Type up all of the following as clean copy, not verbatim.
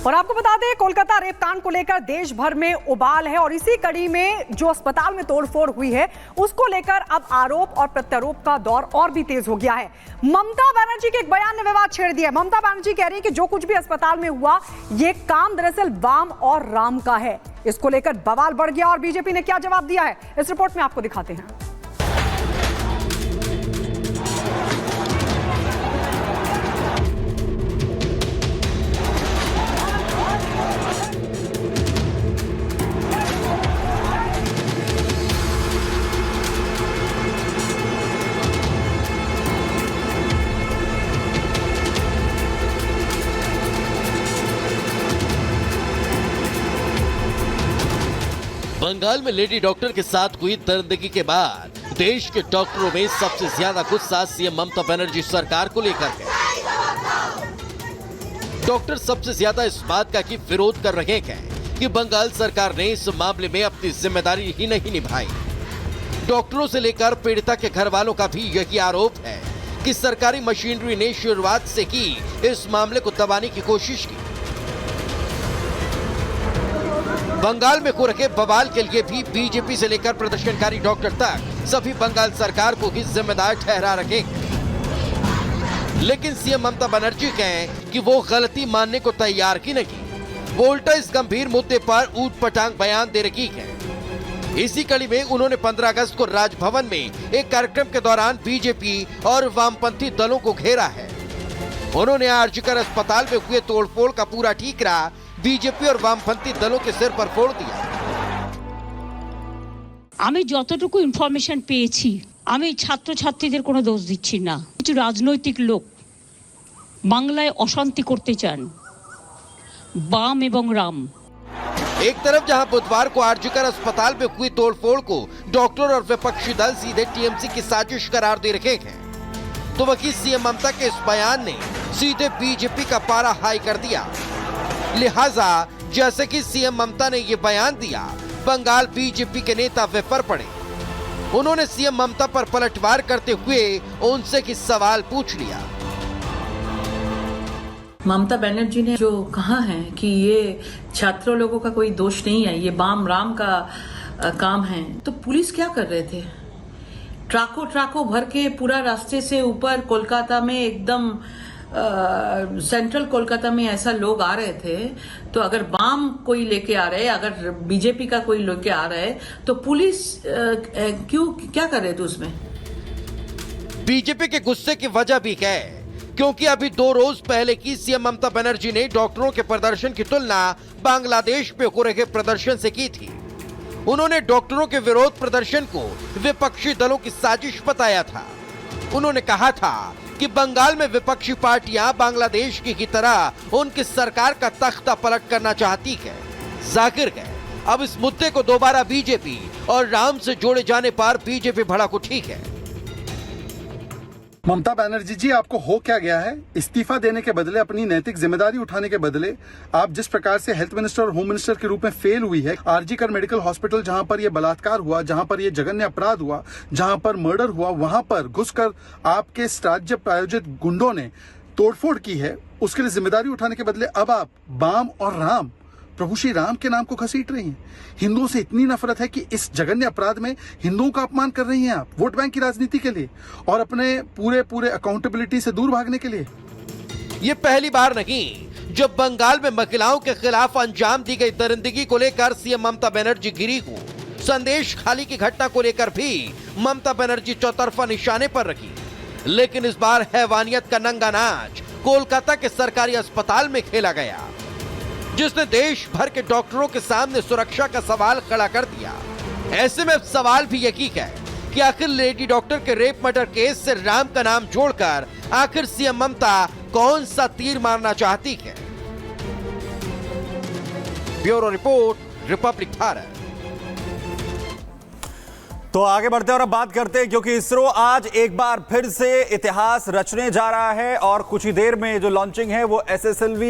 और आपको बता दें, कोलकाता रेप कांड को लेकर देश भर में उबाल है और इसी कड़ी में जो अस्पताल में तोड़फोड़ हुई है उसको लेकर अब आरोप और प्रत्यारोप का दौर और भी तेज हो गया है। ममता बनर्जी के एक बयान ने विवाद छेड़ दिया। ममता बनर्जी कह रही है कि जो कुछ भी अस्पताल में हुआ ये काम दरअसल वाम और राम का है। इसको लेकर बवाल बढ़ गया और बीजेपी ने क्या जवाब दिया है इस रिपोर्ट में आपको दिखाते हैं। बंगाल में लेडी डॉक्टर के साथ हुई दरिंदगी के बाद देश के डॉक्टरों में सबसे ज्यादा गुस्सा सीएम ममता बनर्जी सरकार को लेकर है। डॉक्टर सबसे ज्यादा इस बात का की विरोध कर रहे हैं कि बंगाल सरकार ने इस मामले में अपनी जिम्मेदारी ही नहीं निभाई। डॉक्टरों से लेकर पीड़िता के घर वालों का भी यही आरोप है कि सरकारी मशीनरी ने शुरुआत से की इस मामले को दबाने की कोशिश की। बंगाल में हो रखे बवाल के लिए भी बीजेपी से लेकर प्रदर्शनकारी डॉक्टर तक सभी बंगाल सरकार को ही जिम्मेदार ठहरा रखे। लेकिन सीएम ममता बनर्जी कहें कि वो गलती मानने को तैयार ही नहीं। वो उल्टा इस गंभीर मुद्दे पर ऊट-पटांग बयान दे रही है। इसी कड़ी में उन्होंने 15 अगस्त को राजभवन में एक कार्यक्रम के दौरान बीजेपी और वामपंथी दलों को घेरा है। उन्होंने आरजीकर अस्पताल में हुए तोड़फोड़ का पूरा ठीकरा बीजेपी और वामपंथी दलों के सिर पर फोड़ दिया। আমি যতটুকু ইনফরমেশন পেয়েছি, আমি ছাত্রছাত্রীদের কোনো দোষ দিচ্ছি না। কিছু রাজনৈতিক লোক বাংলায় অশান্তি করতে চান, বাম এবং রাম। एक तरफ जहां बुधवार को आरजीकर अस्पताल में हुई तोड़फोड़ को डॉक्टर और विपक्षी दल सीधे टीएमसी की साजिश करार दे रहे हैं, तो वहीं सीएम ममता के इस बयान ने सीधे बीजेपी का पारा हाई कर दिया। लिहाजा जैसे कि सीएम ममता ने ये बयान दिया, बंगाल बीजेपी के नेता विफर पड़े। उन्होंने सीएम ममता पर पलटवार करते हुए उनसे कि सवाल पूछ लिया। ममता बनर्जी ने जो कहा है कि ये छात्रों लोगों का कोई दोष नहीं है, ये बाम राम का काम है, तो पुलिस क्या कर रहे थे? ट्रकों भर के पूरा रास्ते से ऊपर कोलकाता में एकदम सेंट्रल कोलकाता में ऐसा लोग आ रहे थे, तो अगर बाम कोई लेके आ रहे, अगर बीजेपी का कोई लेके आ रहा है, तो पुलिस क्या कर रहे थे उसमें? बीजेपी के गुस्से की वजह भी है, क्योंकि अभी 2 रोज पहले की सीएम ममता बनर्जी ने डॉक्टरों के प्रदर्शन की तुलना बांग्लादेश पे हो रहे प्रदर्शन से की थी। उन्होंने डॉक्टरों के विरोध प्रदर्शन को विपक्षी दलों की साजिश बताया था। उन्होंने कहा था कि बंगाल में विपक्षी पार्टियां बांग्लादेश की तरह उनकी सरकार का तख्ता पलट करना चाहती है। जाहिर है अब इस मुद्दे को दोबारा बीजेपी और राम से जोड़े जाने पर बीजेपी भड़क उठी है। ममता बनर्जी जी, आपको हो क्या गया है? इस्तीफा देने के बदले, अपनी नैतिक जिम्मेदारी उठाने के बदले आप जिस प्रकार से हेल्थ मिनिस्टर और होम मिनिस्टर के रूप में फेल हुई है, आरजीकर मेडिकल हॉस्पिटल जहां पर यह बलात्कार हुआ, जहां पर यह जघन्य अपराध हुआ, जहां पर मर्डर हुआ, वहां पर घुसकर आपके राज्य प्रायोजित गुंडों ने तोड़फोड़ की है, उसके लिए जिम्मेदारी उठाने के बदले अब आप बाम और राम, प्रभु श्री राम के नाम को घसीट रही हैं। हिंदुओं से इतनी नफरत है कि इस जघन्य अपराध में हिंदुओं का अपमान कर रही हैं आप, वोट बैंक की राजनीति के लिए और अपने पूरे अकाउंटेबिलिटी से दूर भागने के लिए। ये पहली बार नहीं जब बंगाल में महिलाओं के खिलाफ अंजाम दी गई दरिंदगी को लेकर सीएम ममता बनर्जी गिरी हो। संदेश खाली की घटना को लेकर भी ममता बनर्जी चौतरफा निशाने पर रखी, लेकिन इस बार हैवानियत का नंगा नाच कोलकाता के सरकारी अस्पताल में खेला गया, जिसने देश भर के डॉक्टरों के सामने सुरक्षा का सवाल खड़ा कर दिया। ऐसे में सवाल भी यही है कि आखिर लेडी डॉक्टर के रेप मर्डर केस से राम का नाम जोड़कर आखिर सीएम ममता कौन सा तीर मारना चाहती है? Bureau report, Republic Bharat. तो आगे बढ़ते हैं और अब बात करते हैं, क्योंकि इसरो आज एक बार फिर से इतिहास रचने जा रहा है और कुछ ही देर में जो लॉन्चिंग है वो SSLV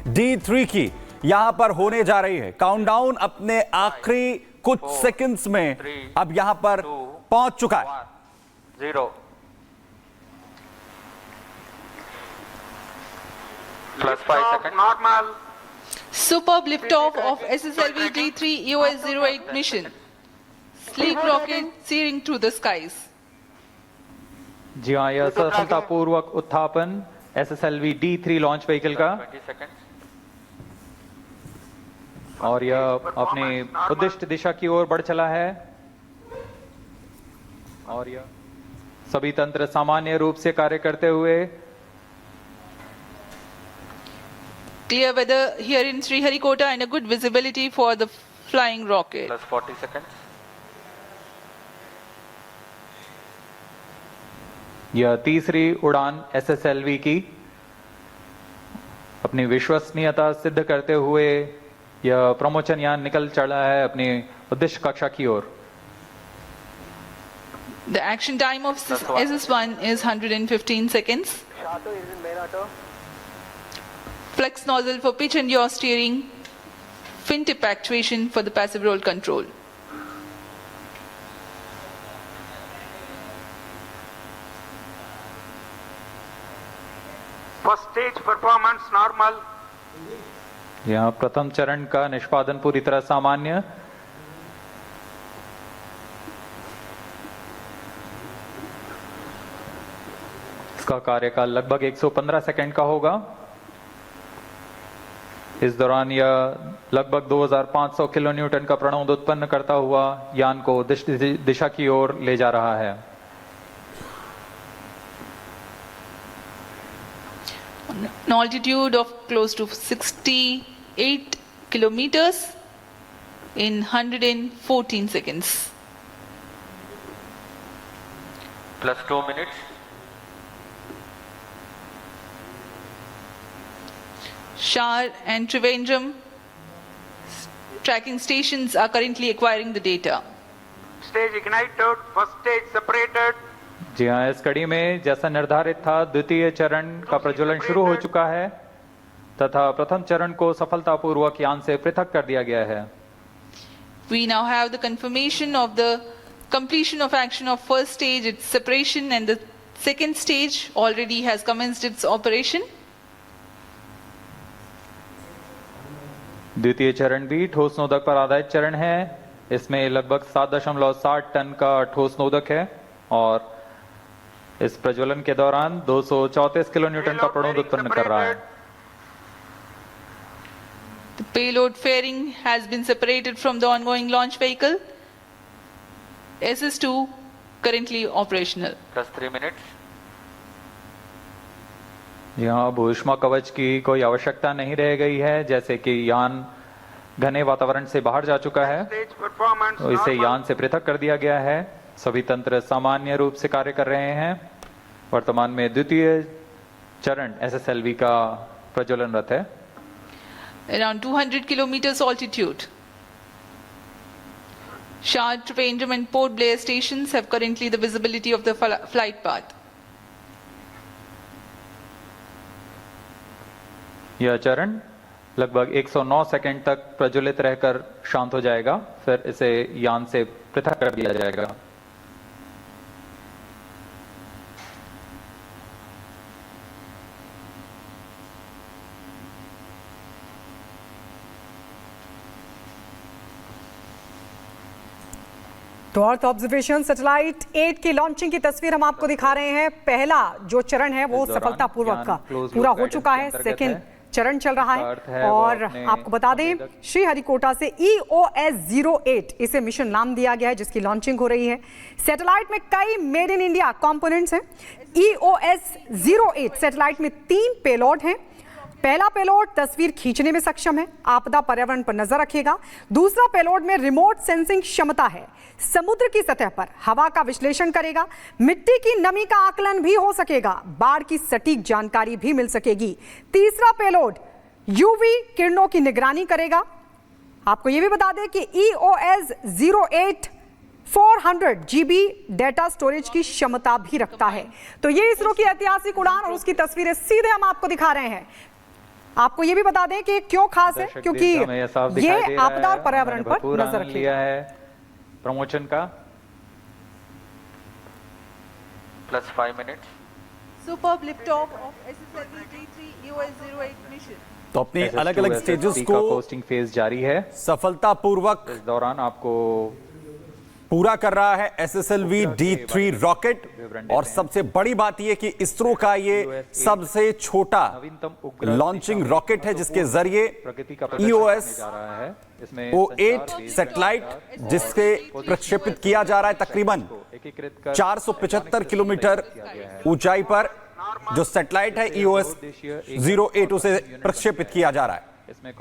D3 की यहां पर होने जा रही है। काउंटडाउन अपने आखिरी कुछ सेकंड्स में अब यहां पर पहुंच चुका है। 0 +5 second. Normal Superb liftoff of SSLV D3 EOS-08 mission. Sleek rocket searing through the skies. जी हाँ, यह सफलतापूर्वक उत्थापन SSLV D3 लॉन्च व्हीकल का और यह अपने उद्दिष्ट दिशा की ओर बढ़ चला है और यह सभी तंत्र सामान्य रूप से कार्य करते हुए Clear weather here in Sriharikota and a good visibility for the flying rocket. plus 40 seconds. यह तीसरी उड़ान SSLV की अपनी विश्वसनीयता सिद्ध करते हुए यह प्रमोचन यान निकल चला है अपनी उद्देश्य कक्षा की ओर। The action time of SS1 is 115 seconds. Flex nozzle for pitch and yaw steering. Fin tip actuation for the passive roll control. First stage performance normal. यहाँ प्रथम चरण का निष्पादन पूरी तरह सामान्य। इसका कार्यकाल लगभग 115 सेकंड का होगा। इस दौरान यह लगभग 2500 किलो न्यूटन का प्रणोद उत्पन्न करता हुआ यान को दिशा की ओर ले जा रहा है। An altitude of close to 68 kilometers in 114 seconds. plus 2 minutes. Shar and Trivandrum tracking stations are currently acquiring the data. Stage ignited. First stage separated. जी हाँ, इस कड़ी में जैसा निर्धारित था द्वितीय चरण का प्रज्वलन शुरू हो चुका है तथा प्रथम चरण को सफलतापूर्वक यान से पृथक कर दिया गया है। We now have the confirmation of the completion of action of first stage, its separation, and the second stage already has commenced its operation. द्वितीय चरण भी ठोस नोदक पर आधारित चरण है। इसमें लगभग 7.7 टन का ठोस नोदक है और इस प्रज्वलन के दौरान 234 किलो न्यूटन का प्रणोद उत्पन्न कर रहा है। The payload fairing has been separated from the ongoing launch vehicle. SS2 currently operational. plus 3 minutes. यहाँ भूष्मा कवच की कोई आवश्यकता नहीं रह गई है, जैसे कि यान घने वातावरण से बाहर जा चुका है Stage performance तो इसे normal. यान से पृथक कर दिया गया है। सभी तंत्र सामान्य रूप से कार्य कर रहे हैं। वर्तमान में द्वितीय चरण SSLV का प्रज्वलनरत है। Around 200 kilometers altitude. Shard, Trivandrum and Port Blair stations have currently the visibility of the flight path. यह चरण लगभग 109 सेकंड तक प्रज्वलित रहकर शांत हो जाएगा, फिर इसे यान से पृथक कर दिया जाएगा। तो अर्थ ऑब्जर्वेशन सैटेलाइट 8 की लॉन्चिंग की तस्वीर हम आपको दिखा रहे हैं। पहला जो चरण है वो सफलतापूर्वक का पूरा हो चुका है। सेकंड चरण चल रहा है और आपको बता दें श्रीहरिकोटा से EOS-08 इसे मिशन नाम दिया गया है जिसकी लॉन्चिंग हो रही है। सैटेलाइट में कई मेड इन इंडिया कंपोनेंट्स हैं। EOS-08 सैटेलाइट में 3 पेलोड हैं। पहला पेलोड तस्वीर खींचने में सक्षम है, आपदा पर्यावरण पर नजर रखेगा। दूसरा पेलोड में रिमोट सेंसिंग क्षमता है, समुद्र की सतह पर हवा का विश्लेषण करेगा, मिट्टी की नमी का आकलन भी हो सकेगा, बाढ़ की सटीक जानकारी भी मिल सकेगी। तीसरा पेलोड यूवी किरणों की निगरानी करेगा। आपको यह भी बता दें कि EOS-08 400 GB डेटा स्टोरेज की क्षमता भी रखता है। तो ये इसरो की ऐतिहासिक उड़ान और उसकी तस्वीरें सीधे हम आपको दिखा रहे हैं। आपको ये भी बता दें कि क्यों खास है, क्योंकि ये आपदा और पर्यावरण पर नजर रखेगा है। प्रमोशन का +5 minutes. Superb liftoff of SSLV D3 EOS-08 mission. तो अपनी अलग अलग स्टेजेस को कोस्टिंग फेज जारी है। सफलतापूर्वक इस दौरान आपको पूरा कर रहा है SSLV D3 रॉकेट। और सबसे बड़ी बात यह कि इसरो का ये सबसे छोटा लॉन्चिंग रॉकेट है जिसके जरिए EOS O8 सैटेलाइट जिसके प्रक्षेपित किया जा रहा है तकरीबन 475 किलोमीटर ऊंचाई पर जो सैटेलाइट है EOS 08 उसे प्रक्षेपित किया जा रहा है। इसमें